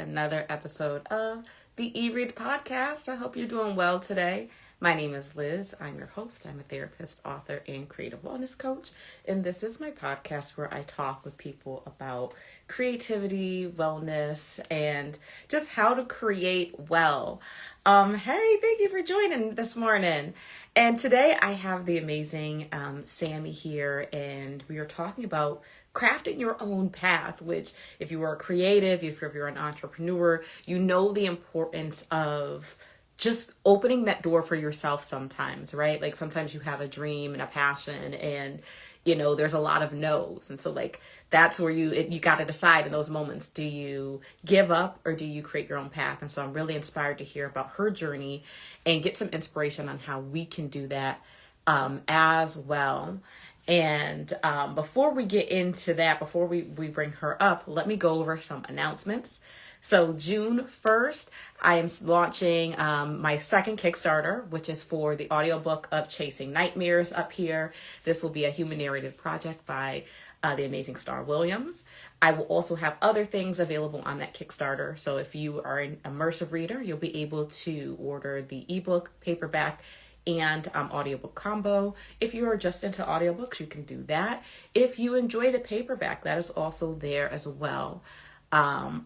another episode of the E-Read podcast. I hope you're doing well today. My name is Liz. I'm your host. I'm a therapist, author, and creative wellness coach. And this is my podcast where I talk with people about creativity, wellness, and just how to create well. Hey, thank you for joining this morning. And today I have the amazing Sammy here, and we are talking about crafting your own path, which if you are a creative, if you're an entrepreneur, you know the importance of just opening that door for yourself sometimes, right? Like sometimes you have a dream and a passion and there's a lot of no's. And so like that's where you got to decide in those moments, do you give up or do you create your own path? And so I'm really inspired to hear about her journey and get some inspiration on how we can do that as well. And before we get into that, before we bring her up, let me go over some announcements. So June 1st, I am launching my second Kickstarter, which is for the audiobook of Chasing Nightmares up here. This will be a human narrated project by the amazing Star Williams. I will also have other things available on that Kickstarter. So if you are an immersive reader, you'll be able to order the ebook, paperback, and audiobook combo. If you are just into audiobooks, you can do that. If you enjoy the paperback, that is also there as well.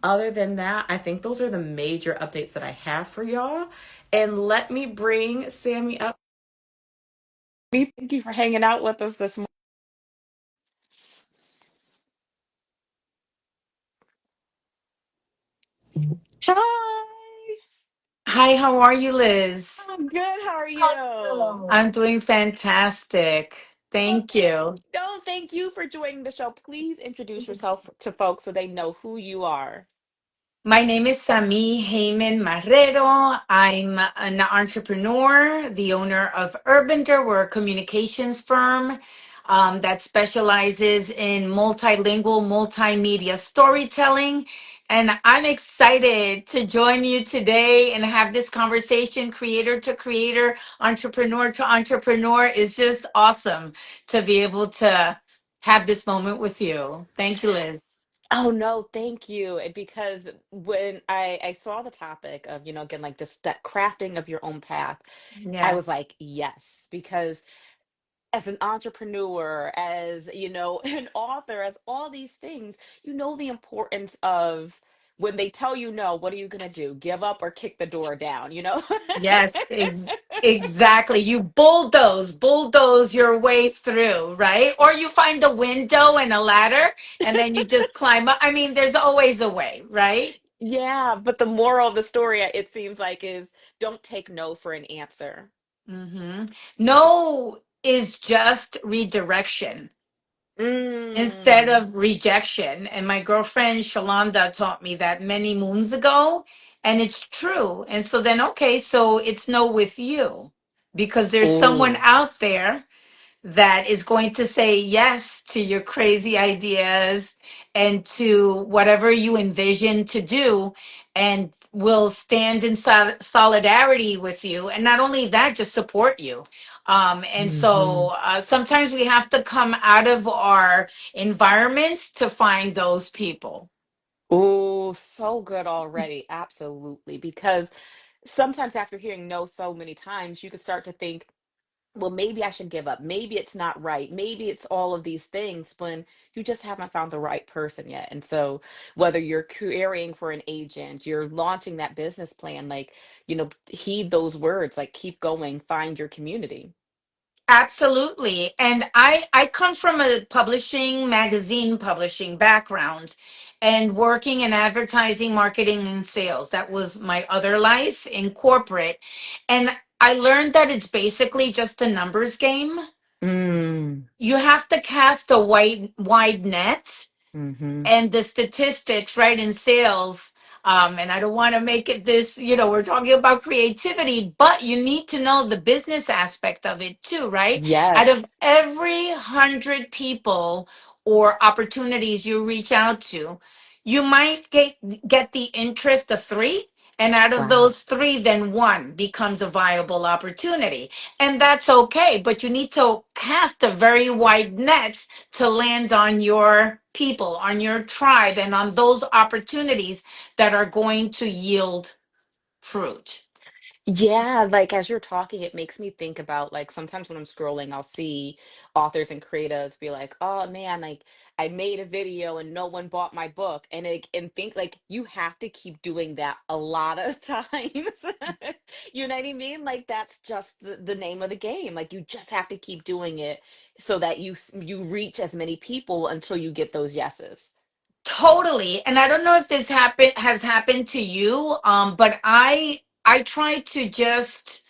Other than that, I think those are the major updates that I have for y'all. And let me bring Sammy up. Thank you for hanging out with us this morning. Hi, Hi, how are you, Liz? I'm good. How are you? I'm doing fantastic. Thank Okay. you. No, thank you for joining the show. Please introduce yourself to folks so they know who you are. My name is Samí Haiman Marrero. I'm an entrepreneur, the owner of URBANDER. We're a communications firm that specializes in multilingual, multimedia storytelling. And I'm excited to join you today and have this conversation. Creator to creator, entrepreneur to entrepreneur is just awesome to be able to have this moment with you. Thank you, Liz. Oh no, thank you. Because when I saw the topic of, again, like just that crafting of your own path, I Yeah. was like, yes, because as an entrepreneur, as, an author, as all these things, the importance of when they tell you no, what are you gonna do? Give up or kick the door down? Yes, exactly. You bulldoze your way through, right? Or you find a window and a ladder and then you just climb up. I mean, there's always a way, right? Yeah, but the moral of the story, it seems like, is don't take no for an answer. No is just redirection instead Mm. of rejection. And my girlfriend Shalonda taught me that many moons ago, and it's true. And so then, okay, so it's no with you because there's someone Oh. out there that is going to say yes to your crazy ideas and to whatever you envision to do and will stand in solidarity with you, and not only that, just support you. And so sometimes we have to come out of our environments to find those people. Oh, so good already. Absolutely. Because sometimes after hearing no so many times, you could start to think, well, maybe I should give up. Maybe it's not right. Maybe it's all of these things when you just haven't found the right person yet. And so, whether you're querying for an agent, you're launching that business plan, like, heed those words, like, keep going, find your community. Absolutely. And I come from a publishing, magazine publishing background and working in advertising, marketing, and sales. That was my other life in corporate. And I learned that it's basically just a numbers game. Mm. You have to cast a wide net, Mm-hmm. and the statistics, right, in sales. And I don't want to make it this, we're talking about creativity, but you need to know the business aspect of it too, right? Out of Yes. every 100 people or opportunities you reach out to, you might get the interest of three. And out of Wow. those three, then one becomes a viable opportunity. And that's okay, but you need to cast a very wide net to land on your people, on your tribe, and on those opportunities that are going to yield fruit. Yeah, like as you're talking, it makes me think about like sometimes when I'm scrolling, I'll see authors and creatives be like, "Oh man, like I made a video and no one bought my book," and think like you have to keep doing that a lot of times. You know what I mean? Like that's just the name of the game. Like you just have to keep doing it so that you reach as many people until you get those yeses. Totally. And I don't know if this has happened to you, but I try to just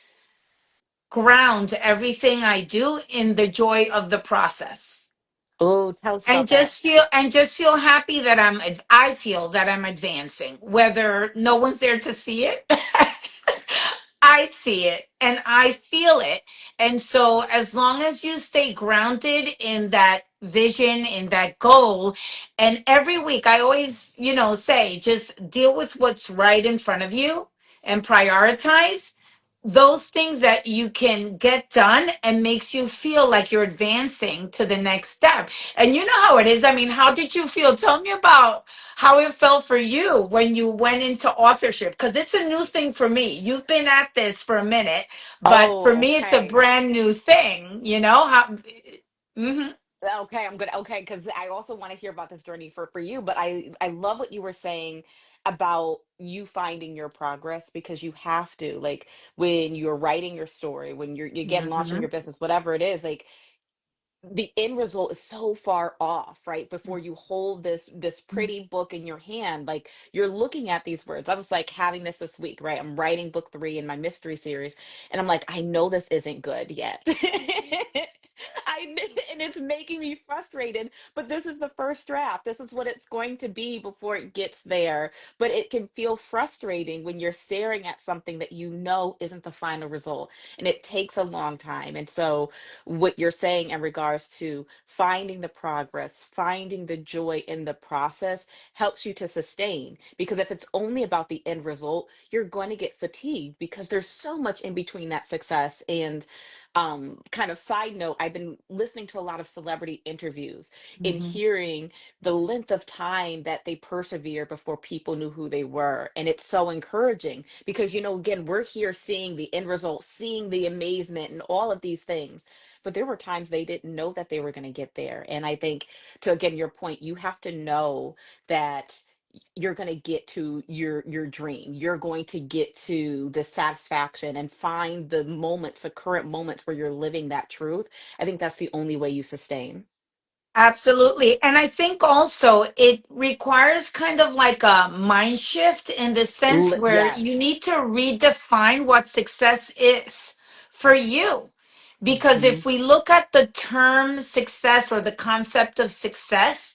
ground everything I do in the joy of the process. Oh, tell us And about that. just feel happy that I feel that I'm advancing, whether no one's there to see it. I see it and I feel it. And so, as long as you stay grounded in that vision, in that goal, and every week I always, say, just deal with what's right in front of you and prioritize those things that you can get done and makes you feel like you're advancing to the next step. And you know how it is. I mean, how did you feel? Tell me about how it felt for you when you went into authorship, because it's a new thing for me. You've been at this for a minute, but for Oh, me it's a okay. brand new thing, how. Mhm. Okay, I'm good. Okay, because I also want to hear about this journey for you. But I love what you were saying about you finding your progress because you have to. Like when you're writing your story, when you're again launching Mhm. your business, whatever it is, like the end result is so far off, right? Before you hold this pretty book in your hand, like you're looking at these words. I was like having this week, right? I'm writing book 3 in my mystery series, and I'm like, I know this isn't good yet. And it's making me frustrated, but this is the first draft. This is what it's going to be before it gets there. But it can feel frustrating when you're staring at something that you know isn't the final result, and it takes a long time. And so what you're saying in regards to finding the progress, finding the joy in the process helps you to sustain. Because if it's only about the end result, you're going to get fatigued because there's so much in between that success. And kind of side note, I've been listening to a lot of celebrity interviews and Mhm. hearing the length of time that they persevered before people knew who they were. And it's so encouraging because, again, we're here seeing the end result, seeing the amazement and all of these things, but there were times they didn't know that they were going to get there. And I think, to again your point, you have to know that you're going to get to your dream. You're going to get to the satisfaction and find the moments, the current moments where you're living that truth. I think that's the only way you sustain. Absolutely. And I think also it requires kind of like a mind shift in the sense where you need Yes. to redefine what success is for you. Because Hmm. if we look at the term success or the concept of success,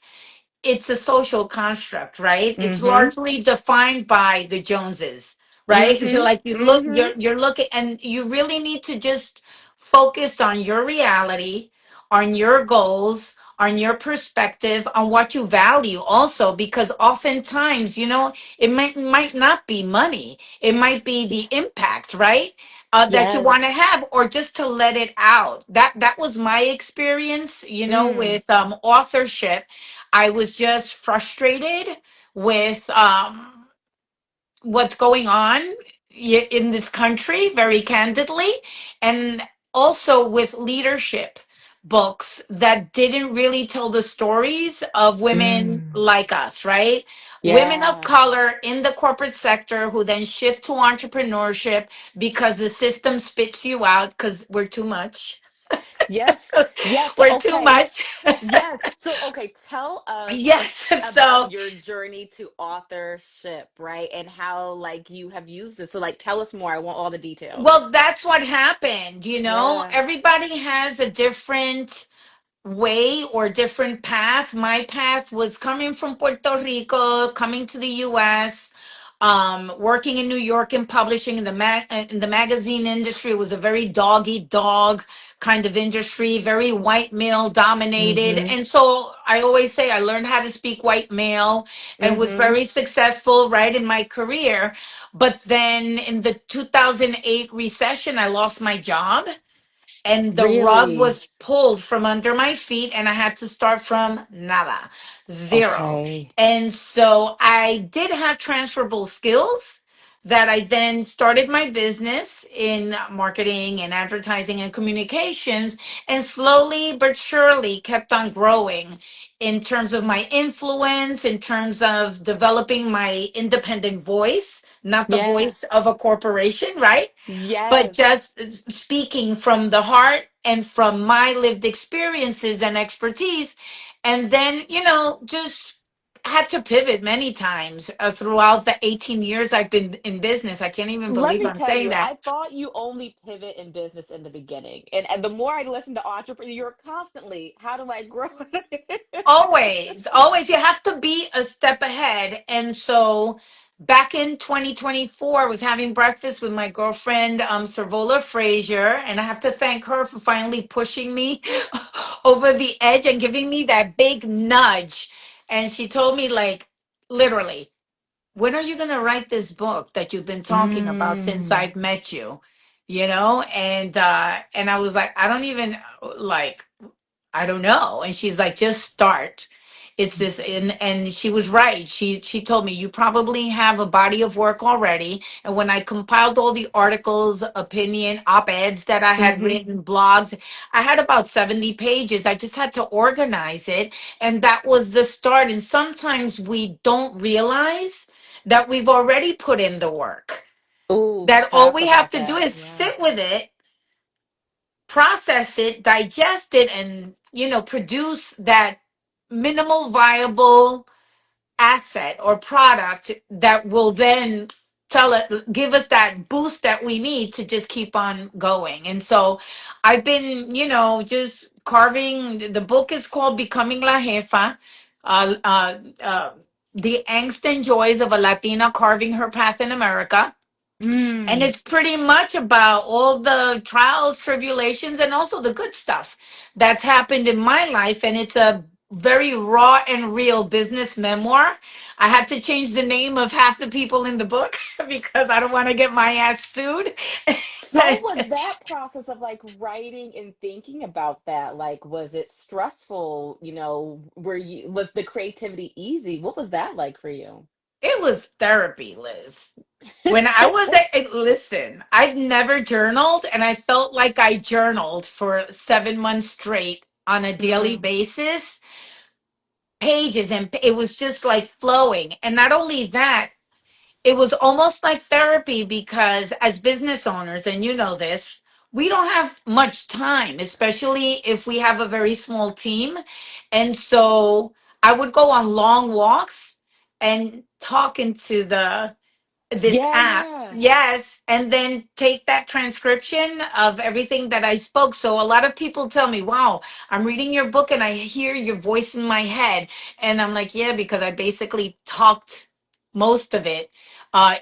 it's a social construct, right? It's Hmm. largely defined by the Joneses, right? Hmm. Like Hmm. you're looking, and you really need to just focus on your reality, on your goals, on your perspective, on what you value also, because oftentimes, it might not be money. It might be the impact, right? That you want to Yes. have, or just to let it out. That was my experience, Mm. with authorship. I was just frustrated with what's going on in this country, very candidly, and also with leadership books that didn't really tell the stories of women Mm. like us, right? Women of Yeah. color in the corporate sector who then shift to entrepreneurship because the system spits you out because we're too much. Yes. Yes. We're too Okay. much. Yes. So, okay, tell us Yes. about So, your journey to authorship, right? And how like you have used this. So, like, tell us more. I want all the details. well, that's what happened. Yeah. Everybody has a different way or different path. My path was coming from Puerto Rico, coming to the US, working in New York and publishing in the magazine industry. It was a very dog eat dog kind of industry, very white male dominated. Mm-hmm. And so I always say I learned how to speak white male and was Mm-hmm. very successful right in my career. But then in the 2008 recession, I lost my job and the rug Really? was pulled from under my feet and I had to start from nada, zero. Okay. And so I did have transferable skills that I then started my business in marketing and advertising and communications, and slowly but surely kept on growing in terms of my influence, in terms of developing my independent voice, not the Yeah. voice of a corporation, right? But Yes. just speaking from the heart and from my lived experiences and expertise. And then, just had to pivot many times throughout the 18 years I've been in business. I can't even Let believe me I'm tell saying you, that. I thought you only pivot in business in the beginning. And the more I listen to entrepreneurs, you're constantly, how do I grow? Always, always. You have to be a step ahead. And so back in 2024, I was having breakfast with my girlfriend, Servola Frazier, and I have to thank her for finally pushing me over the edge and giving me that big nudge. And she told me, like, literally, when are you going to write this book that you've been talking about since Mm. I've met you? And I was like, I don't even like I don't know. And she's like, just start. It's this and she was right. She told me you probably have a body of work already. And when I compiled all the articles, opinion, op-eds that I had Mm-hmm. written, blogs, I had about 70 pages. I just had to organize it. And that was the start. And sometimes we don't realize that we've already put in the work. Ooh, That all talk we have about to do that. is Yeah. sit with it, process it, digest it, and produce that minimal viable asset or product that will then give us that boost that we need to just keep on going. And so I've been, just carving. The book is called Becoming La Jefa. Uh, uh, uh, the angst and joys of a Latina carving her path in America, and Mm. it's pretty much about all the trials, tribulations, and also the good stuff that's happened in my life. And it's a very raw and real business memoir. I had to change the name of half the people in the book because I don't want to get my ass sued. How was that process of like writing and thinking about that? Like, was it stressful? Was the creativity easy? What was that like for you? It was therapy, Liz. When I was listen, I've never journaled, and I felt like I journaled for 7 months straight on a daily Mm. basis, pages, and it was just like flowing. And not only that, it was almost like therapy because as business owners, and you know this, we don't have much time, especially if we have a very small team. And so I would go on long walks and talk into this Yeah, app. yeah. Yes. And then take that transcription of everything that I spoke. So a lot of people tell me, wow, I'm reading your book and I hear your voice in my head. And I'm like, yeah, because I basically talked most of it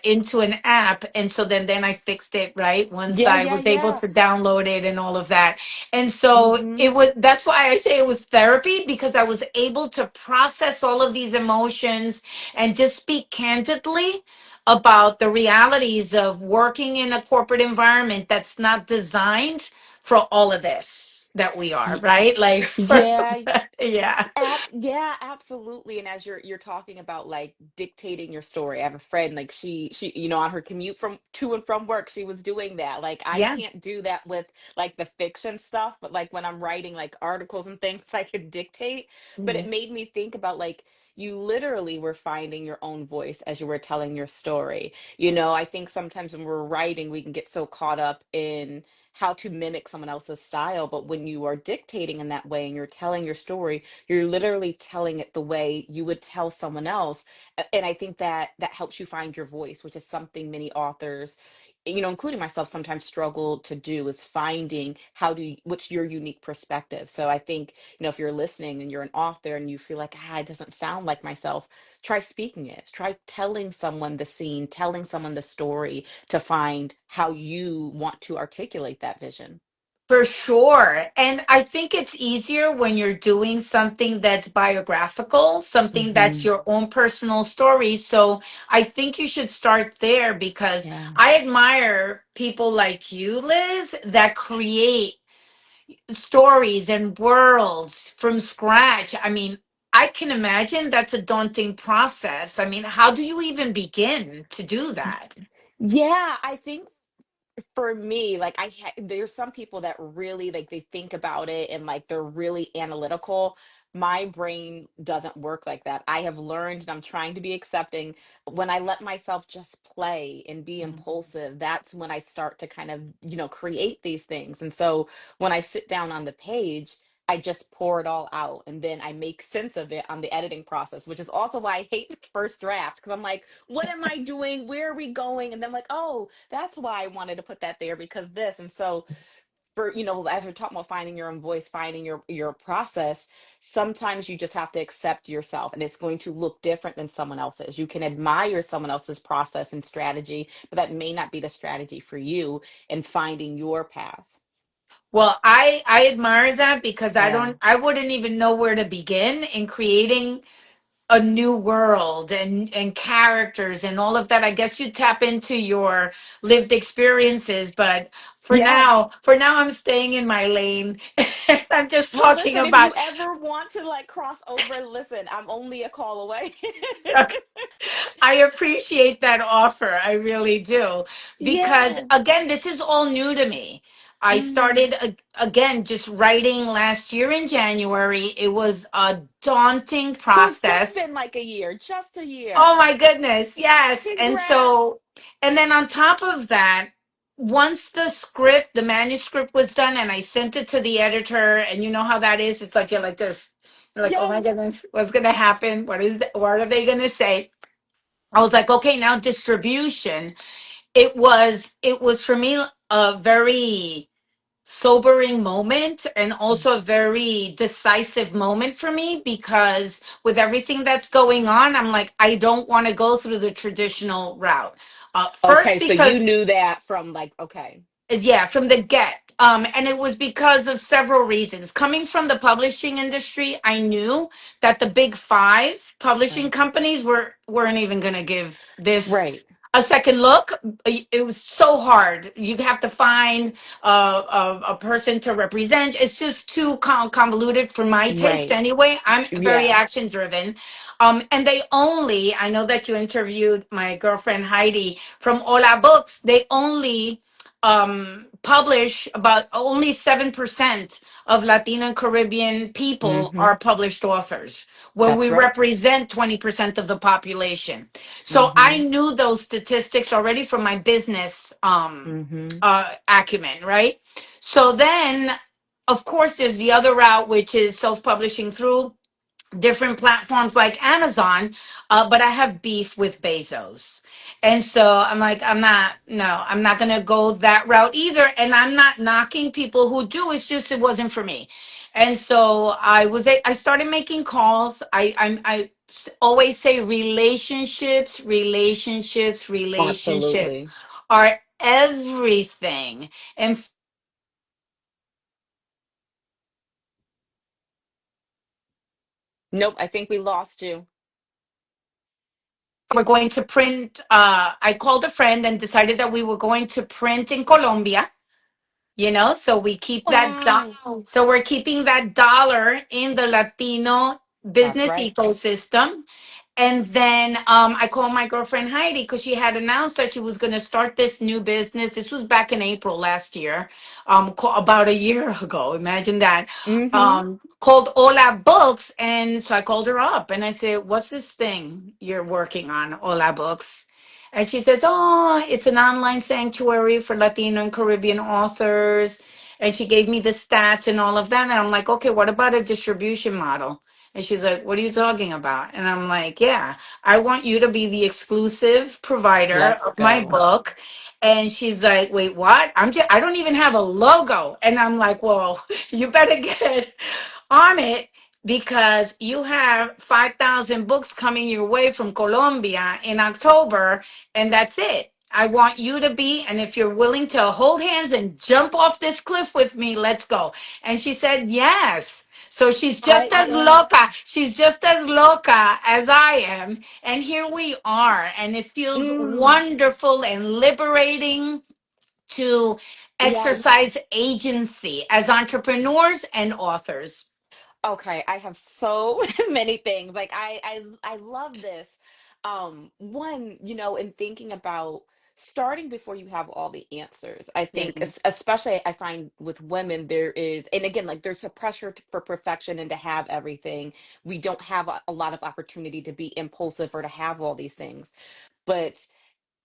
into an app. And so then I fixed it, right? Once Yeah, I yeah, was able yeah. to download it and all of that. And so Mm-hmm. that's why I say it was therapy, because I was able to process all of these emotions and just speak candidly about the realities of working in a corporate environment that's not designed for all of this that we are, right? Like, Yeah, yeah. yeah, absolutely. And as you're talking about like dictating your story, I have a friend like she on her commute from to and from work, she was doing that. Like I Yeah. can't do that with like the fiction stuff, but like when I'm writing like articles and things, I could dictate. But it Mhm. made me think about like you literally were finding your own voice as you were telling your story. I think sometimes when we're writing, we can get so caught up in how to mimic someone else's style, but when you are dictating in that way and you're telling your story, you're literally telling it the way you would tell someone else. And I think that that helps you find your voice, which is something many authors, including myself, sometimes struggle to do, is finding what's your unique perspective. So I think, if you're listening and you're an author and you feel like, it doesn't sound like myself, try speaking it. Try telling someone the scene, telling someone the story to find how you want to articulate that vision. For sure. And I think it's easier when you're doing something that's biographical, something that's Hmm. your own personal story. So I think you should start there, because Yeah. I admire people like you, Liz, that create. stories and worlds from scratch. I mean, I can imagine that's a daunting process. I mean, how do you even begin to do that? Yeah, I think for me, like there's some people that really like they think about it and like they're really analytical. My brain doesn't work like that. I have learned and I'm trying to be accepting. When I let myself just play and be impulsive, that's when I start to kind of, create these things. And so when I sit down on the page, I just pour it all out and then I make sense of it on the editing process, which is also why I hate the first draft because I'm like, what am I doing? Where are we going? And then I'm like, oh, that's why I wanted to put that there because this. And so for, as we're talking about finding your own voice, finding your process, sometimes you just have to accept yourself and it's going to look different than someone else's. You can admire someone else's process and strategy, but that may not be the strategy for you in finding your path. Well, I admire that because Yeah. I wouldn't even know where to begin in creating a new world and characters and all of that. I guess you tap into your lived experiences, but Yeah. for now I'm staying in my lane. I'm just Well, talking listen, if you about ever want to like cross over, listen, I'm only a call away. I appreciate that offer. I really do. Because Yeah. again, this is all new to me. I Mm. started again just writing last year in January. It was a daunting So it's just process. been like a year, just a Oh year. my goodness. Yes. And Congrats. so, and then on top of that, once the manuscript was done and I sent it to the editor, and you know how that is, it's like you're like this. You're like, oh my Yes. goodness, what's gonna happen? What are they gonna say? I was like, okay, now distribution. It was for me a very sobering moment and also a very decisive moment for me because with everything that's going on, I'm like, I don't want to go through the traditional route. First, Okay, so you because knew that from like, okay. yeah, from the get. And it was because of several reasons. Coming from the publishing industry, I knew that the big five publishing Right. companies weren't even going to give this Right. a second look. It was so hard. You have to find a person to represent. It's just too convoluted for my taste Right. anyway. I'm very Yeah. action driven. And I know that you interviewed my girlfriend Heidi from Hola Books. They only publish about only 7% of Latino and Caribbean people Mm-hmm. are published authors when we That's right. represent 20% of the population. So I Mm-hmm. knew those statistics already from my business Mm-hmm. acumen, right? So then, of course, there's the other route, which is self-publishing through different platforms like Amazon, but I have beef with Bezos. And so I'm like, I'm not going to go that route either. And I'm not knocking people who do. It's just, it wasn't for me. And so I started making calls. Always say relationships Absolutely. are everything. And Nope, I think we lost you. we're going to print. I called a friend and decided that we were going to print in Colombia. So we keep that. Wow. So we're keeping that dollar in the Latino That's business right. ecosystem. And then I called my girlfriend Heidi because she had announced that she was going to start this new business. This was back in April last year, about a year ago. Imagine that. Mm-hmm. Called Hola Books. And so I called her up and I said, what's this thing you're working on, Hola Books? And she says, oh, it's an online sanctuary for Latino and Caribbean authors. And she gave me the stats and all of that. And I'm like, okay, what about a distribution model? And she's like, what are you talking about? And I'm like, yeah, I want you to be the exclusive provider Let's of my go. book. And she's like, wait, what? I don't even have a logo. And I'm like, well, you better get on it because you have 5,000 books coming your way from Colombia in October, and that's it. I want you to be, and if you're willing to hold hands and jump off this cliff with me, let's go. And she said, yes. So she's just as Yeah. loca. She's just as loca as I am. And here we are. And it feels Mm. wonderful and liberating to Yes. exercise agency as entrepreneurs and authors. Okay, I have so many things. Like I love this. One, in thinking about starting before you have all the answers. I think Yeah. especially I find with women there is, and again, like there's a pressure for perfection and to have everything. We don't have a lot of opportunity to be impulsive or to have all these things. But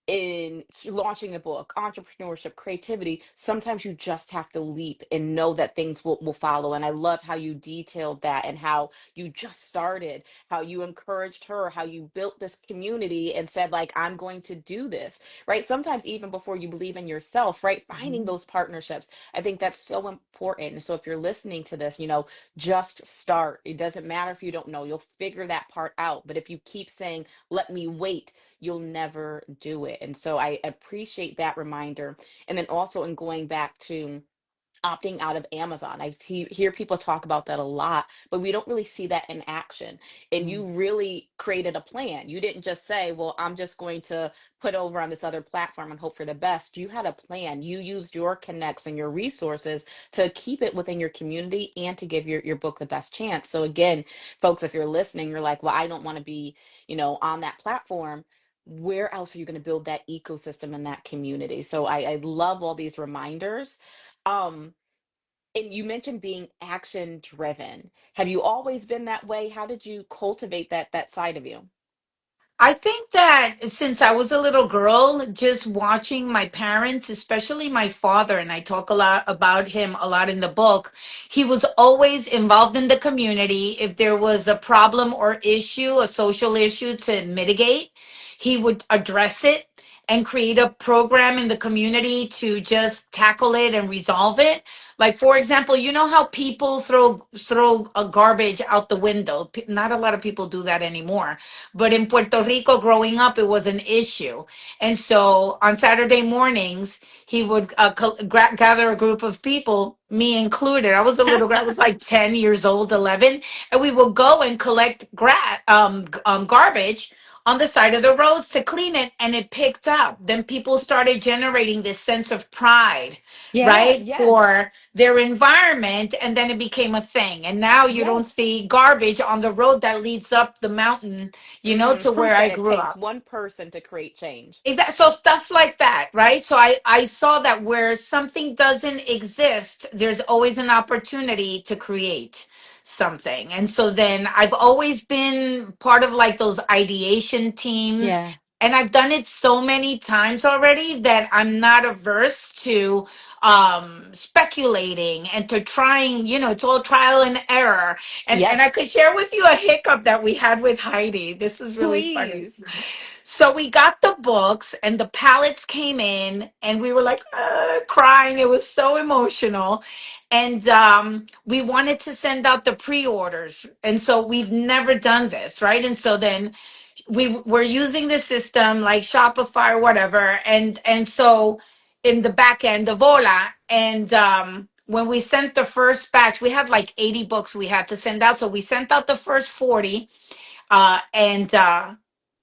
in launching a book, entrepreneurship, creativity, sometimes you just have to leap and know that things will follow. And I love how you detailed that and how you just started, how you encouraged her, how you built this community and said, like, I'm going to do this, right? Sometimes even before you believe in yourself, right? Finding Mhm. those partnerships. I think that's so important. So if you're listening to this, just start. It doesn't matter if you don't know, you'll figure that part out. But if you keep saying, let me wait, you'll never do it. And so I appreciate that reminder. And then also in going back to opting out of Amazon. Hear people talk about that a lot, but we don't really see that in action. And you really created a plan. You didn't just say, well, I'm just going to put over on this other platform and hope for the best. You had a plan. You used your connects and your resources to keep it within your community and to give your book the best chance. So again, folks, if you're listening, you're like, well, I don't want to be, on that platform. Where else are you going to build that ecosystem in that community? So I love all these reminders. Um, and you mentioned being action driven. Have you always been that way? How did you cultivate that side of you? I think that since I was a little girl, just watching my parents, especially my father, and I talk a lot about him a lot in the book, he was always involved in the community. If there was a problem or issue, a social issue to mitigate, he would address it and create a program in the community to just tackle it and resolve it. Like for example, you know how people throw a garbage out the window. Not a lot of people do that anymore, but in Puerto Rico, growing up, it was an issue. And so on Saturday mornings, he would gather a group of people, me included. I was a little girl, I was like 10 years old, 11. And we would go and collect garbage on the side of the roads to clean it. And it picked up. Then people started generating this sense of pride, Yeah, right, yes, for their environment. And then it became a thing. And now you don't yes. see garbage on the road that leads up the mountain, to where Proof I that it grew takes up. one person to create change. Is that so? Stuff like that, right? So I saw that where something doesn't exist, there's always an opportunity to create something. And so then I've always been part of like those ideation teams. Yeah. And I've done it so many times already that I'm not averse to speculating and to trying, it's all trial and error. And I Yes. could share with you a hiccup that we had with Heidi. This is really funny. Please. So we got the books and the pallets came in and we were like crying. It was so emotional. And we wanted to send out the pre-orders. And so we've never done this, right? And so then we were using the system like Shopify or whatever. And so in the back end of Ola, and when we sent the first batch, we had like 80 books we had to send out. So we sent out the first 40, and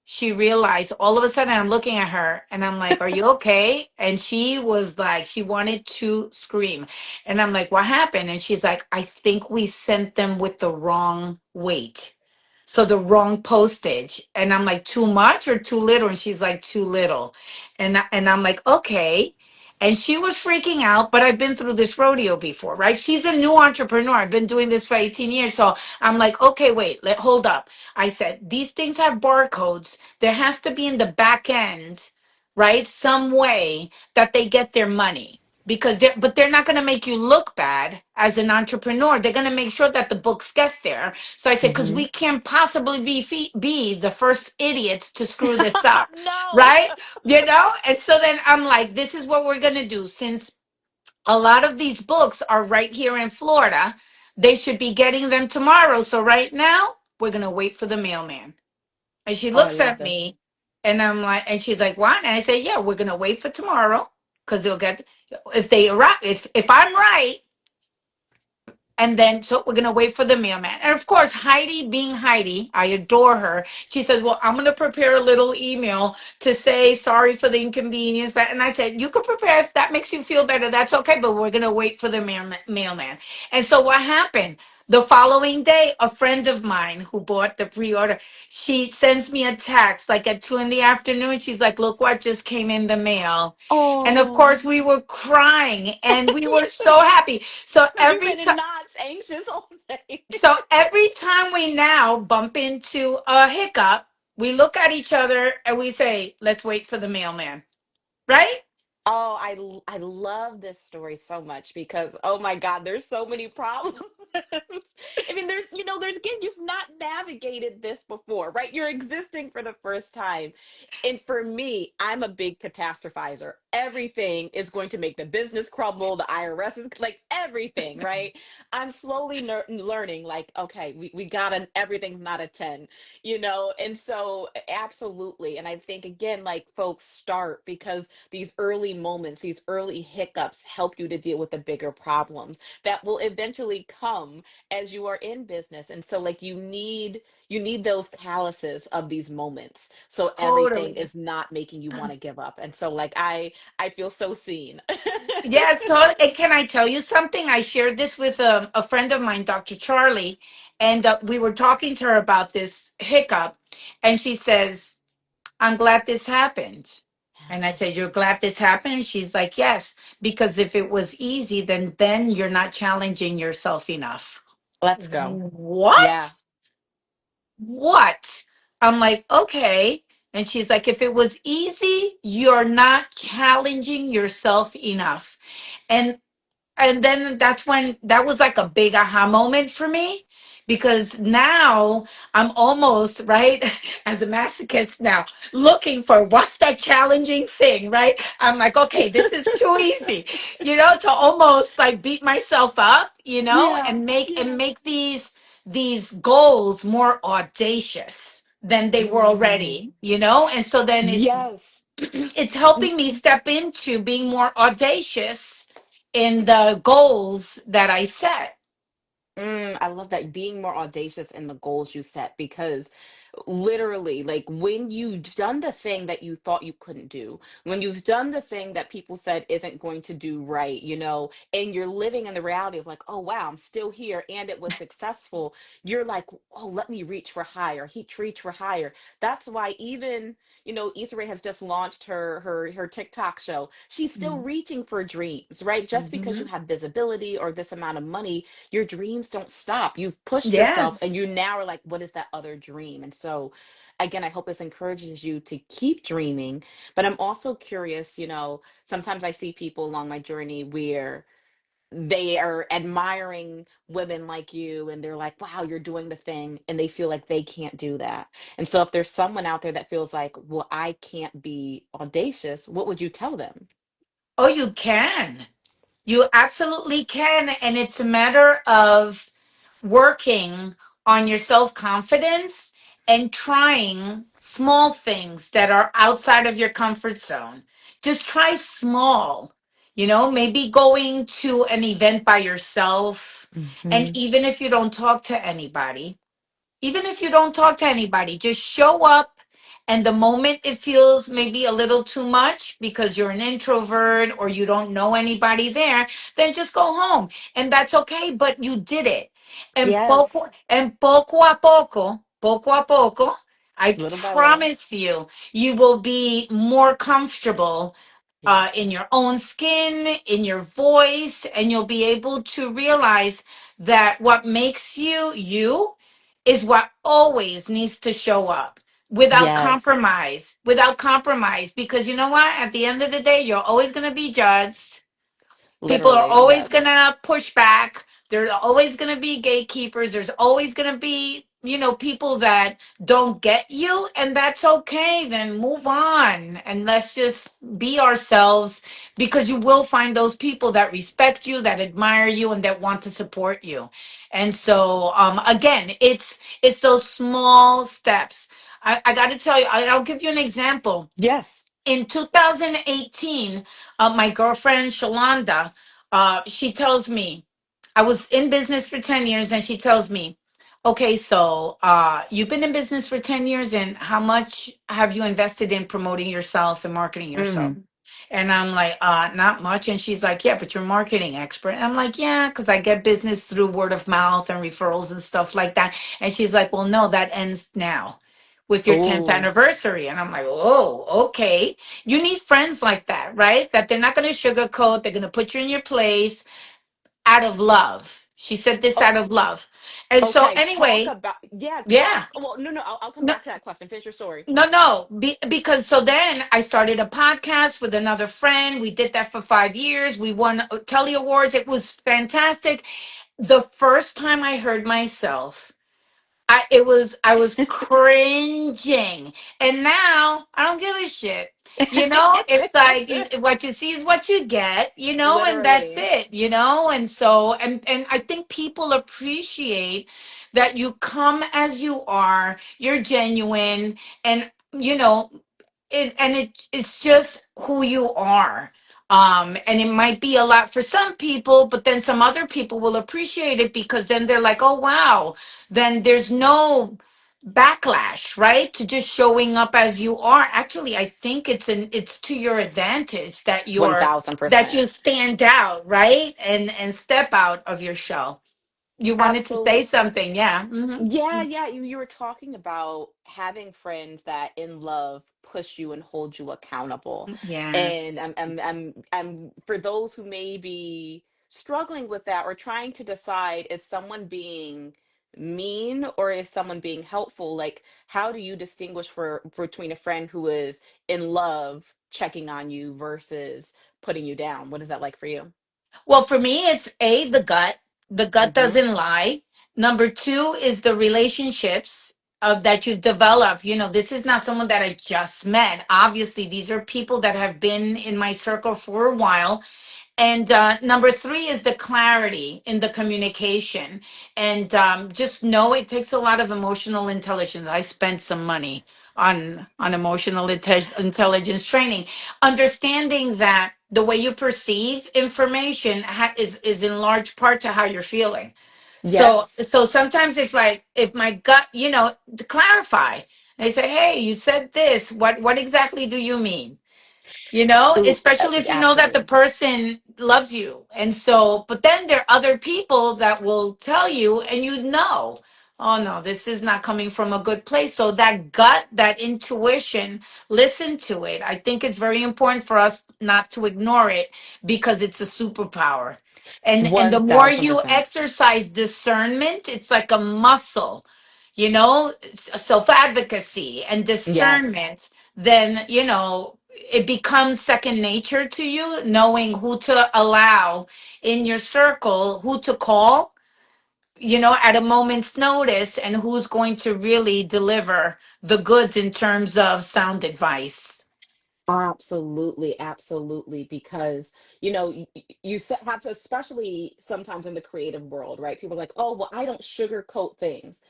she realized all of a sudden I'm looking at her and I'm like, "Are you okay?" And she was like, she wanted to scream. And I'm like, "What happened?" And she's like, "I think we sent them with the wrong weight. So the wrong postage." And I'm like, "Too much or too little?" And she's like, "Too little." And I'm like, "Okay." And she was freaking out, but I've been through this rodeo before, right? She's a new entrepreneur. I've been doing this for 18 years. So I'm like, "Okay, wait, hold up." I said, "These things have barcodes. There has to be in the back end, right? Some way that they get their money." But they're not going to make you look bad as an entrepreneur. They're going to make sure that the books get there. So I said, because Hmm. we can't possibly be the first idiots to screw this up, No. right? And so then I'm like, this is what we're going to do. Since a lot of these books are right here in Florida, they should be getting them tomorrow. So right now, we're going to wait for the mailman. And she Oh, I looks love at this. me and I'm like, and she's like, "What?" And I say, "Yeah, we're going to wait for tomorrow because they'll get, if they arrive, if I'm right, And then, so we're going to wait for the mailman. And of course, Heidi, being Heidi, I adore her. She says, well, I'm going to prepare a little email to say sorry for the inconvenience. But, and I said, you can prepare if that makes you feel better. That's okay. But we're going to wait for the mailman. And so what happened? The following day, a friend of mine who bought the pre-order, she sends me a text like at 2 in the afternoon. She's like, look what just came in the mail. And of Oh, course, we were crying and we were so happy. So you've every been in time, knots, anxious all day. we now bump into a hiccup, we look at each other and we say, let's wait for the mailman. Right? Oh, I love this story so much because oh my God, there's so many problems. I mean, there's again, you've not navigated this before, right? You're existing for the first time. And for me, I'm a big catastrophizer. Everything is going to make the business crumble, the IRS is like everything, right? I'm slowly learning, like, okay, we got an everything's not a 10, and so absolutely. And I think again, like folks start because these early moments, these early hiccups help you to deal with the bigger problems that will eventually come as you are in business. And so like you need those calluses of these moments so everything Totally. is not making you want to give up. And so like I feel so seen. Yes, totally. And can I tell you something? I shared this with a friend of mine, Dr. Charlie, and we were talking to her about this hiccup. And she says, I'm glad this happened. And I said, you're glad this happened? And she's like, yes, because if it was easy, then you're not challenging yourself enough. Let's go. Yeah. What? What? I'm like, okay. And she's like, if it was easy, you're not challenging yourself enough. And then that's when that was like a big aha moment for me, because now I'm almost right as a masochist now looking for what's that challenging thing, right? I'm like, okay, this is too easy, to almost like beat myself up, Yeah. and make Yeah. these goals more audacious than they were Mhm. already, and so then Yes. it's helping me step into being more audacious in the goals that I set. I love that being more audacious in the goals you set because literally, like when you've done the thing that you thought you couldn't do, when you've done the thing that people said isn't going to do right, and you're living in the reality of like, oh wow, I'm still here and it was successful, you're like, oh, let me reach for higher, reach for higher. That's why even, Issa Rae has just launched her TikTok show. She's still reaching for dreams, right? Just because you Mhm. have visibility or this amount of money, your dreams don't stop. You've pushed yourself Yes. and you now are like, what is that other dream? And so, again, I hope this encourages you to keep dreaming. But I'm also curious, sometimes I see people along my journey where they are admiring women like you and they're like, wow, you're doing the thing. And they feel like they can't do that. And so, if there's someone out there that feels like, well, I can't be audacious, what would you tell them? Oh, you can. You absolutely can. And it's a matter of working on your self confidence and trying small things that are outside of your comfort zone. Just try small, maybe going to an event by yourself. And Hmm. even if you don't talk to anybody, just show up. And the moment it feels maybe a little too much because you're an introvert or you don't know anybody there, then just go home. And that's okay, but you did it. Yes, And poco a poco, I little by little. promise you, you will be more comfortable Yes. in your own skin, in your voice, and you'll be able to realize that what makes you you is what always needs to show up Yes. without compromise, because you know what? At the end of the day, you're always going to be judged. People are Literally, always yes. going to push back. There's always going to be gatekeepers. There's always going to be, people that don't get you. And that's okay. Then move on. And let's just be ourselves, because you will find those people that respect you, that admire you, and that want to support you. And so, again, it's those small steps. I got to tell you, I'll give you an example. Yes. In 2018, my girlfriend Shalonda, she tells me, I was in business for 10 years, and she tells me, okay, so you've been in business for 10 years, and how much have you invested in promoting yourself and marketing yourself? Mm. And I'm like, not much. And she's like, yeah, but you're a marketing expert. And I'm like, yeah, because I get business through word of mouth and referrals and stuff like that. And she's like, well, no, that ends now with your 10th Oh, anniversary. And I'm like, oh, okay. You need friends like that, right? That they're not going to sugarcoat. They're going to put you in your place out of love. She said this oh, out of love. And so okay. Talk anyway, about, yeah, yeah. talk. Well, no, no, I'll come No, back to that question. Finish your story. no. Because so then I started a podcast with another friend. We did that for 5 years. We won Telly Awards. It was fantastic. The first time I heard myself, I was cringing, and now I don't give a shit. It's like what you see is what you get, and that's Literally. it, and so and I think people appreciate that you come as you are, you're genuine, and it's just who you are. And it might be a lot for some people, but then some other people will appreciate it because then they're like, oh wow, then there's no backlash, right? To just showing up as you are. Actually, I think it's to your advantage that that 1000%. you stand out, right? And step out of your shell. You wanted to say Absolutely. something, yeah. Yeah, yeah. You were talking about having friends that in love push you and hold you accountable. And Yes. for those who may be struggling with that or trying to decide, is someone being mean or is someone being helpful? Like, how do you distinguish between a friend who is in love checking on you versus putting you down? What is that like for you? Well, for me, it's the gut. The gut Mm-hmm. doesn't lie. Number two is the relationships of that you've developed. This is not someone that I just met. Obviously, these are people that have been in my circle for a while. And number three is the clarity in the communication. And just know it takes a lot of emotional intelligence. I spent some money on emotional intelligence training, understanding that the way you perceive information is in large part to how you're feeling. Yes. So sometimes if my gut, to clarify, they say, hey, you said this. What exactly do you mean? Ooh, Especially if you know that the absolutely. person loves you. And so, but then there are other people that will tell you, and oh no, this is not coming from a good place. So that gut, that intuition, listen to it. I think it's very important for us not to ignore it because it's a superpower. And the more you 1000%. exercise discernment, it's like a muscle, self advocacy and Yes. discernment, then it becomes second nature to you, knowing who to allow in your circle, who to call, at a moment's notice, and who's going to really deliver the goods in terms of sound advice. Absolutely, absolutely. Because, have to, especially sometimes in the creative world, right? People are like, oh, well, I don't sugarcoat things.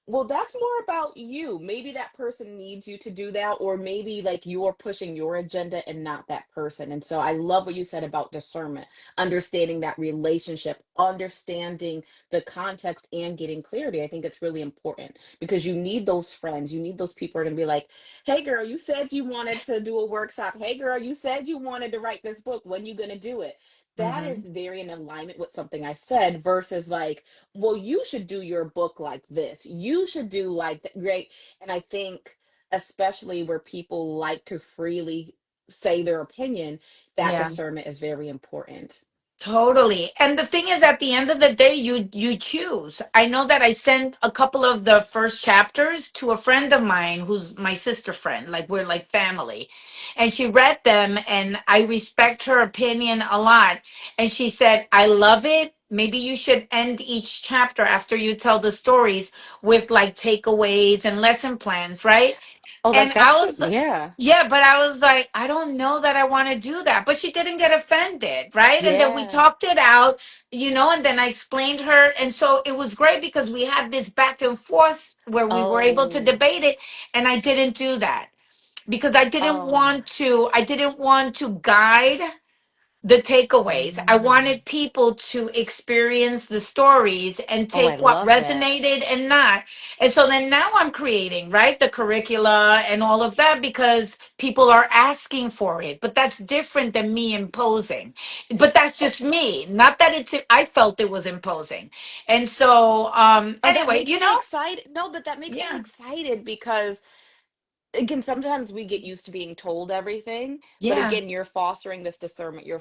Well, that's more about you. Maybe that person needs you to do that, or maybe like you're pushing your agenda and not that person. And so I love what you said about discernment, understanding that relationship, understanding the context, and getting clarity. I think it's really important because you need those friends. You need those people who are going to be like, hey, girl, you said you wanted to do a workshop. Hey, girl, you said you wanted to write this book. When you going to do it? That is Hmm. very in alignment with something I said versus like, well, you should do your book like this. You should do like that. Great. And I think, especially where people like to freely say their opinion, that Yeah. discernment is very important. Totally. And the thing is, at the end of the day, you choose. I know that I sent a couple of the first chapters to a friend of mine who's my sister friend, like we're like family. And she read them, and I respect her opinion a lot. And she said, I love it. Maybe you should end each chapter after you tell the stories with like takeaways and lesson plans, right? Oh, And that's it. Yeah. yeah, but I was like, I don't know that I want to do that. But she didn't get offended, right? And then we Yeah. talked it out, and then I explained her. And so it was great because we had this back and forth where we were able to Oh, debate it. And I didn't do that because I didn't oh, want to guide the takeaways. I Mm. wanted people to experience the stories and Oh, I take what love that. resonated and not. And so then now I'm creating, right, the curricula and all of that because people are asking for it. But that's different than me imposing. But that's Oh, just me. Not that I felt it was imposing. And so oh, that anyway, makes me excited. No, but that makes me yeah. excited because again, sometimes we get used to being told everything, but Yeah. again, you're fostering this discernment, you're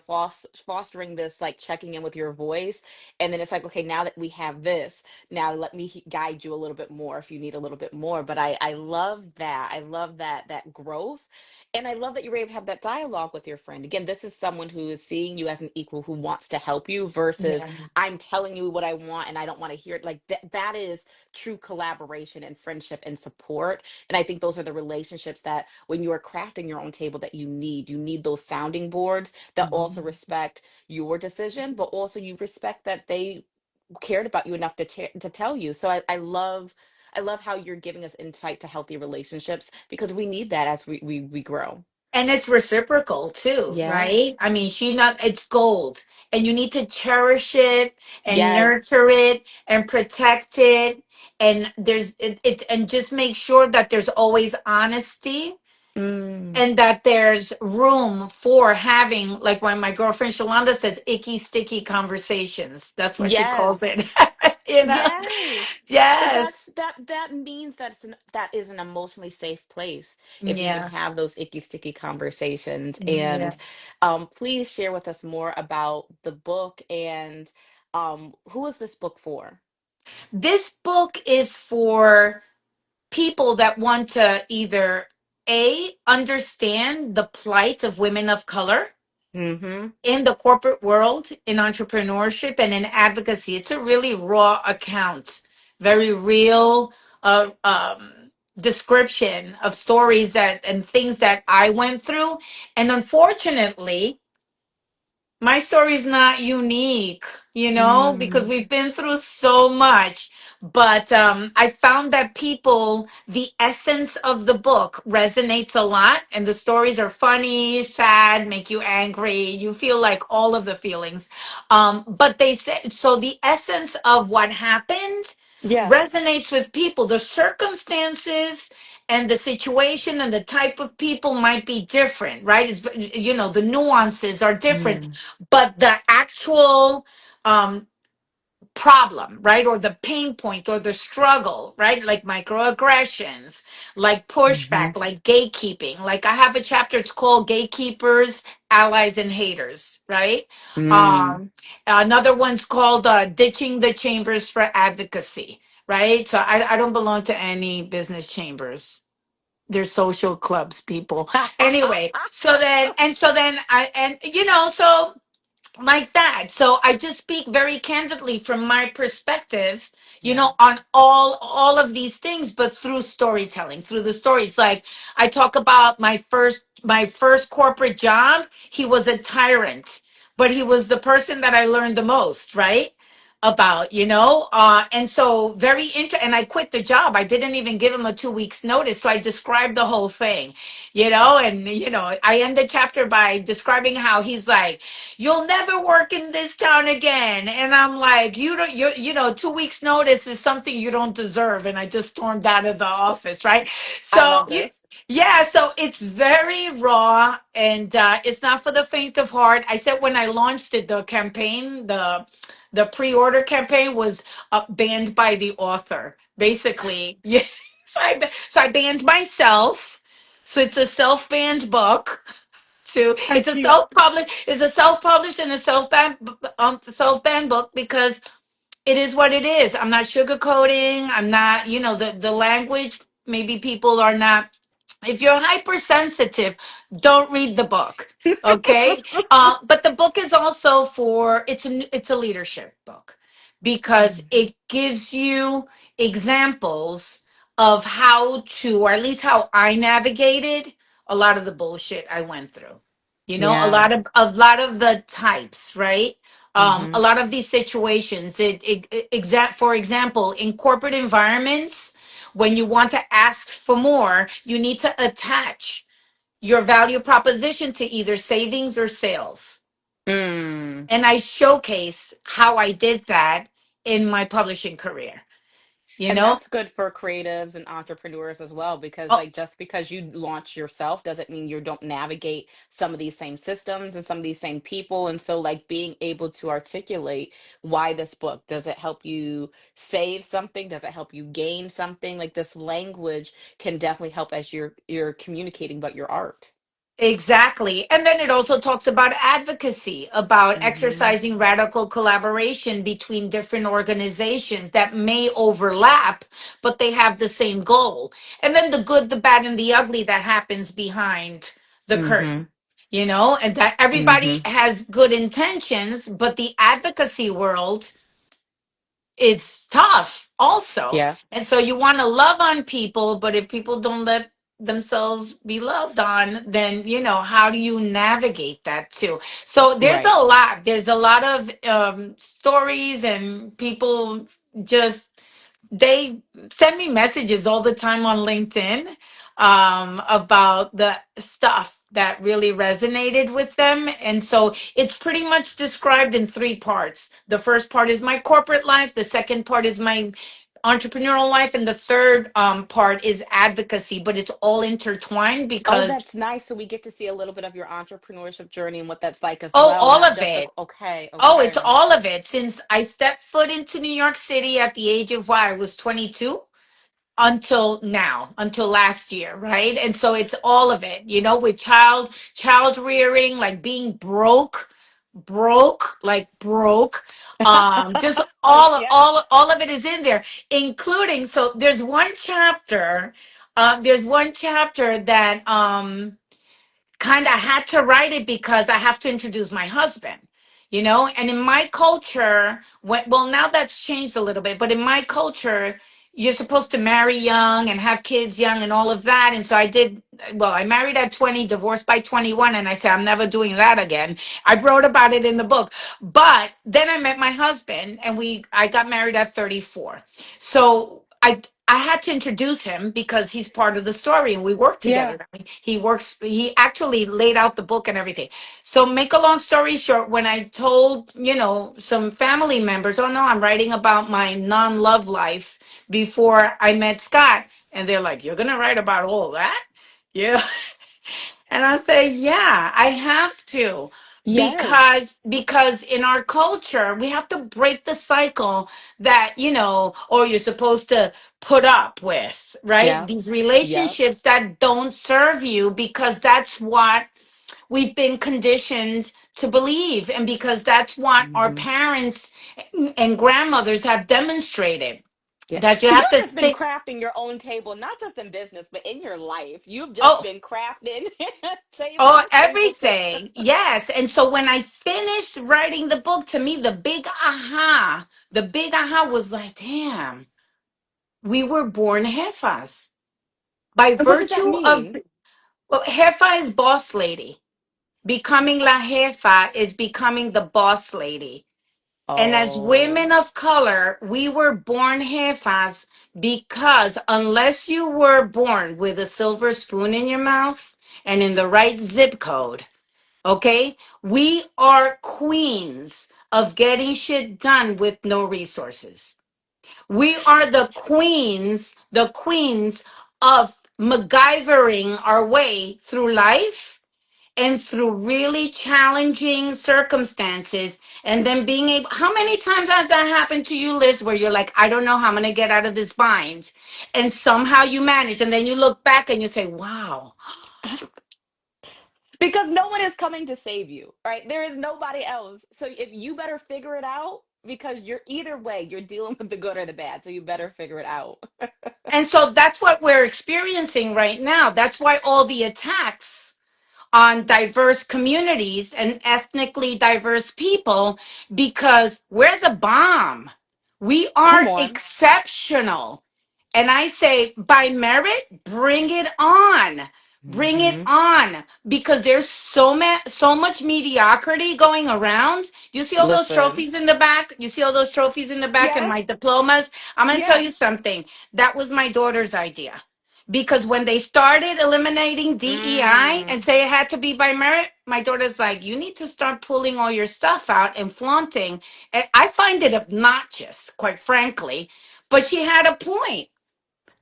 fostering this like checking in with your voice, and then it's like, okay, now that we have this, now let me guide you a little bit more if you need a little bit more. But I love that. I love that growth. And I love that you're able to have that dialogue with your friend. Again, this is someone who is seeing you as an equal who wants to help you versus Yeah. I'm telling you what I want and I don't want to hear it. Like that is true collaboration and friendship and support, and I think those are the relationships that when you are crafting your own table that you need those sounding boards that also Mhm. respect your decision, but also you respect that they cared about you enough to tell you. So I love how you're giving us insight to healthy relationships because we need that as we grow. And it's reciprocal too, Yeah. right? I mean, it's gold. And you need to cherish it and Yes. nurture it and protect it. And and just make sure that there's always honesty Mm. and that there's room for having, like when my girlfriend Shalonda says, icky, sticky conversations. That's what she calls Yes. it. you know? Yes. But Yes. that means that is an emotionally safe place if you can Yeah. have those icky sticky conversations. Yeah. And please share with us more about the book and who is this book for? This book is for people that want to either understand the plight of women of color Mm-hmm. in the corporate world, in entrepreneurship and in advocacy. It's a really raw account, very real description of stories that and things that I went through. And unfortunately, my story is not unique, because Mm. we've been through so much. But I found that the essence of the book resonates a lot, and the stories are funny, sad, make you angry. You feel like all of the feelings. But they said so. The essence of what happened Yeah. resonates with people. The circumstances and the situation and the type of people might be different, right? The nuances are different, Mm. but the actual problem, right? Or the pain point or the struggle, right? Like microaggressions, like Mm-hmm. pushback, like gatekeeping. Like I have a chapter, it's called Gatekeepers, Allies, and Haters, right? Mm. Um, Another one's called Ditching the Chambers for Advocacy, right? So I don't belong to any business chambers. They're social clubs, people. Anyway, so then so like that. So I just speak very candidly from my perspective, Yeah. on all of these things, but through storytelling, through the stories. Like I talk about my first corporate job. He was a tyrant, but he was the person that I learned the most, right? About, and so and I quit the job. I didn't even give him a 2 weeks notice. So I described the whole thing, and I end the chapter by describing how he's like, you'll never work in this town again. And I'm like, 2 weeks notice is something you don't deserve. And I just stormed out of the office, right? I So love this. yeah, so it's very raw, and it's not for the faint of heart. I said when I launched it, the campaign, the pre-order campaign was banned by the author, basically. Yeah, so I banned myself. So it's a self-banned book too. How It's a cute. self-published and a self-banned book because it is what it is. I'm not sugarcoating. I'm not, the language. Maybe people are not. If you're hypersensitive, don't read the book. Okay, but the book is also it's a leadership book because Mm. it gives you examples of how to, or at least how I navigated a lot of the bullshit I went through. A Yeah. lot of the types, right? Mm-hmm. A lot of these situations. For example, in corporate environments, when you want to ask for more, you need to attach your value proposition to either savings or sales. Mm. And I showcase how I did that in my publishing career, you And know? that's good for creatives and entrepreneurs as well, because Oh, like just because you launch yourself doesn't mean you don't navigate some of these same systems and some of these same people. And so like being able to articulate why this book, does it help you save something? Does it help you gain something? Like this language can definitely help as you're communicating about your art. exactly. And then it also talks about advocacy, about Hmm. exercising radical collaboration between different organizations that may overlap, but they have the same goal. And then the good, the bad, and the ugly that happens behind the curtain, Hmm. and that everybody Hmm. has good intentions, but the advocacy world is tough also. Yeah. And so you want to love on people, but if people don't let themselves be loved on, then, how do you navigate that too? So Right. there's a lot of stories, and people just, they send me messages all the time on LinkedIn about the stuff that really resonated with them. And so it's pretty much described in three parts. The first part is my corporate life, the second part is my entrepreneurial life, and the third part is advocacy, but it's all intertwined Oh, because, that's nice. So we get to see a little bit of your entrepreneurship journey and what that's like as oh, well. all Not of just the, it. okay, Oh, it's okay. all of it. Since I stepped foot into New York City at the age of, I was 22 until now, until last year, right? And so it's all of it, with child rearing, like being broke, just Yeah. all of it is in there, including, so there's one chapter that kind of had to write it because I have to introduce my husband, and in my culture, well, now that's changed a little bit, but in my culture, you're supposed to marry young and have kids young and all of that. And so I did. Well, I married at 20, divorced by 21, and I said I'm never doing that again. I wrote about it in the book. But then I met my husband, and I got married at 34. So I had to introduce him because he's part of the story, and we work Yeah. together. He actually laid out the book and everything. So make a long story short, when I told, some family members, oh no, I'm writing about my non-love life before I met Scott. And they're like, you're going to write about all that? Yeah. And I say, yeah, I have to, Yes. because in our culture, we have to break the cycle that, or you're supposed to put up with, right? Yeah. These Yep. relationships that don't serve you, because that's what we've been conditioned to believe, and because that's what our Hmm. parents and grandmothers have demonstrated, Yeah. that you So have you've to just been stick. crafting your own table, not just in business, but in your life. You've just Oh, been crafting oh, tables, tablesets. everything. Yes. And so when I finished writing the book, to me, the big aha was like, damn, we were born Jefas by And what does that virtue of, mean? well, Jefa is boss lady. Becoming la jefa is becoming the boss lady. And as Oh, women of color, we were born jefas because unless you were born with a silver spoon in your mouth and in the right zip code, okay, we are queens of getting shit done with no resources. We are the queens of MacGyvering our way through life and through really challenging circumstances, and then being able, how many times has that happened to you, Liz, where you're like, I don't know how I'm going to get out of this bind, and somehow you manage, and then you look back and you say, wow. because no one is coming to save you, right? There is nobody else. So if you better figure it out, because you're either way, you're dealing with the good or the bad. So you better figure it out. And so that's what we're experiencing right now. That's why all the attacks on diverse communities and ethnically diverse people, because we're the bomb. We Come are on. exceptional. And I say, by merit, bring it on. Bring it Hmm. on, because there's so much mediocrity going around. You see all those Listen. trophies in the back? You see all those trophies in the back and my Yes. diplomas? I'm going to tell you Yes. something. That was my daughter's idea. because when they started eliminating DEI Mm, and say it had to be by merit, my daughter's like, you need to start pulling all your stuff out and flaunting. And I find it obnoxious, quite frankly, but she had a point.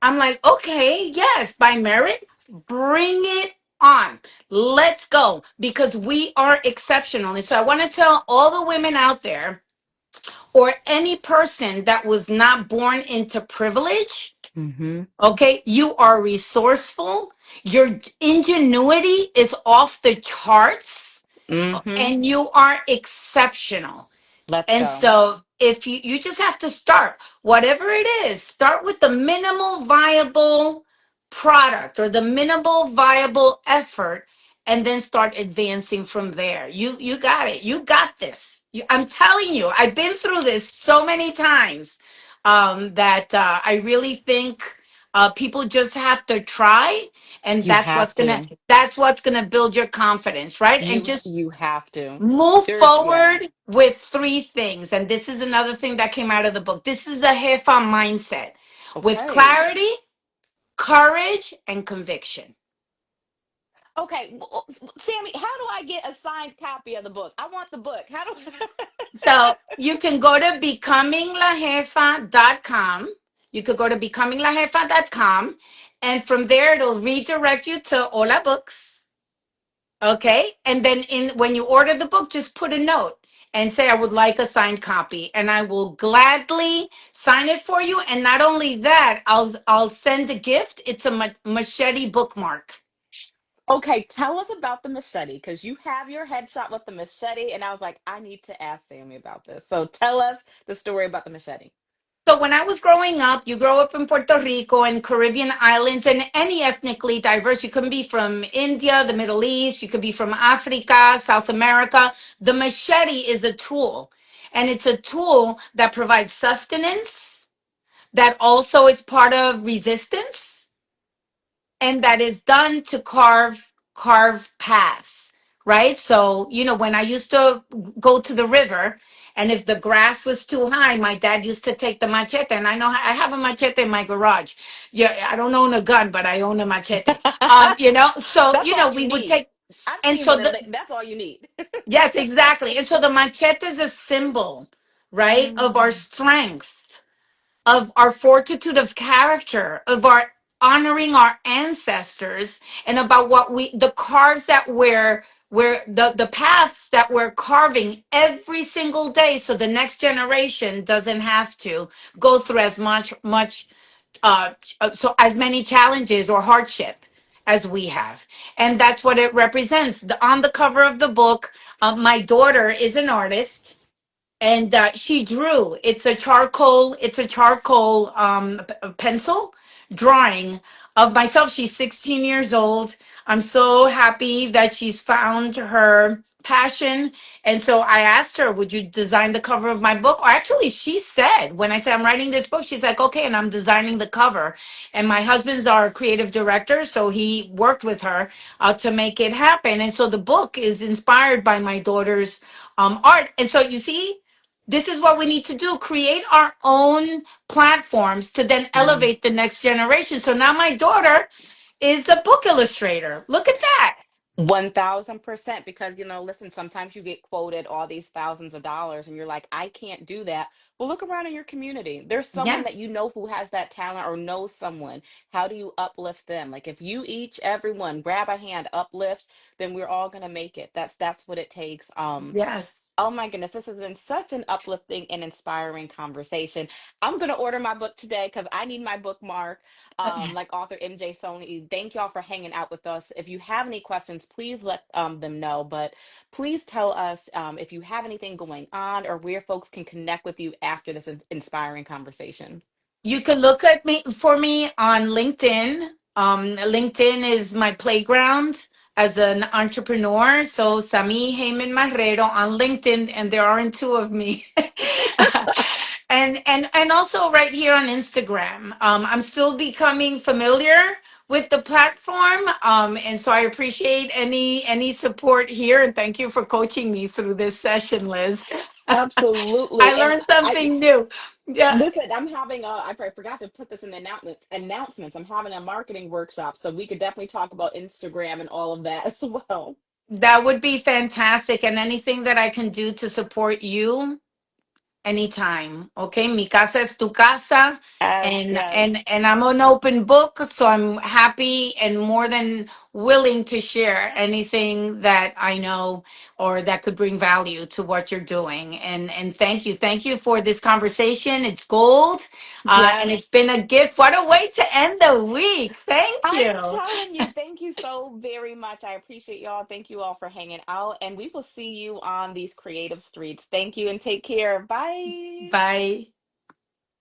I'm like, okay, yes, by merit, bring it on. Let's go because we are exceptional. And so I want to tell all the women out there or any person that was not born into privilege. mm-hmm. Okay, you are resourceful. Your ingenuity is off the charts, Mm-hmm. and you are exceptional. Let's And go. so if you just have to start, whatever it is, start with the minimal viable product or the minimal viable effort and then start advancing from there. You got it. You got this. I'm telling you, I've been through this so many times that I really think people just have to try, and You have to. that's what's gonna build your confidence, right? And just You have to. move There's yeah. forward with three things. And this is another thing that came out of the book. This is a Jefa mindset with Okay. clarity, courage, and conviction. Okay, Sammy, how do I get a signed copy of the book? I want the book. How do So you can go to becominglajefa.com. You could go to becominglajefa.com. And from there, it'll redirect you to Ola Books. Okay. And then when you order the book, just put a note and say, I would like a signed copy. And I will gladly sign it for you. And not only that, I'll send a gift. It's a machete bookmark. Okay, tell us about the machete because you have your headshot with the machete, and I was like, I need to ask Sammy about this. So tell us the story about the machete. So when I was growing up, you grow up in Puerto Rico and Caribbean islands and any ethnically diverse. You can be from India, the Middle East. You could be from Africa, South America. The machete is a tool, and it's a tool that provides sustenance, that also is part of resistance, and that is done to carve paths, right? So when I used to go to the river, and if the grass was too high, my dad used to take the machete, and I have a machete in my garage. Yeah, I don't own a gun, but I own a machete. So That's all you we would need. take. I've And seen so one, and that's all you need. yes, exactly. And so the machete is a symbol, right, of our Mm. strength, of our fortitude of character, of our honoring our ancestors, and about the carves that we're the paths that we're carving every single day, so the next generation doesn't have to go through as much so as many challenges or hardship as we have. And that's what it represents. On the cover of the book, my daughter is an artist, and she drew. It's a charcoal pencil drawing of myself. She's 16 years old. I'm so happy that she's found her passion. And so I asked her, would you design the cover of my book? Or actually, she said, when I said I'm writing this book, she's like, okay, and I'm designing the cover. And my husband's our creative director, so he worked with her to make it happen. And so the book is inspired by my daughter's art. And so you see, this is what we need to do: create our own platforms to then Mm. elevate the next generation. So now my daughter is a book illustrator. Look at that. 1000%, because listen, sometimes you get quoted all these thousands of dollars and you're like, I can't do that. Well, look around in your community. There's someone Yeah. that who has that talent or knows someone. How do you uplift them? Like if you each everyone grab a hand, uplift, then we're all gonna make it. That's what it takes. Yes. Oh my goodness, this has been such an uplifting and inspiring conversation. I'm going to order my book today because I need my bookmark, like author MJ Sony. Thank y'all for hanging out with us. If you have any questions, please let them know. But please tell us if you have anything going on or where folks can connect with you after this inspiring conversation. You can look at me for me on LinkedIn. LinkedIn is my playground as an entrepreneur. So Samí Haiman Marrero on LinkedIn, and there aren't two of me. And also right here on Instagram. I'm still becoming familiar with the platform, and so I appreciate any support here. And thank you for coaching me through this session, Liz. Absolutely. I And learned I something new. Yeah, listen, I'm having I forgot to put this in the announcements. I'm having a marketing workshop, so we could definitely talk about Instagram and all of that as well. that would be fantastic. And anything that I can do to support you, anytime. Okay, mi casa es tu casa, Yes, and yes. and I'm an open book, so I'm happy and more than willing to share anything that I know or that could bring value to what you're doing. And thank you for this conversation. It's gold, and it's Yes. been a gift. What a way to end the week. Thank I'm you. telling you, thank you so very much. I appreciate y'all. Thank you all for hanging out, and we will see you on these creative streets. Thank you and take care. Bye. Bye.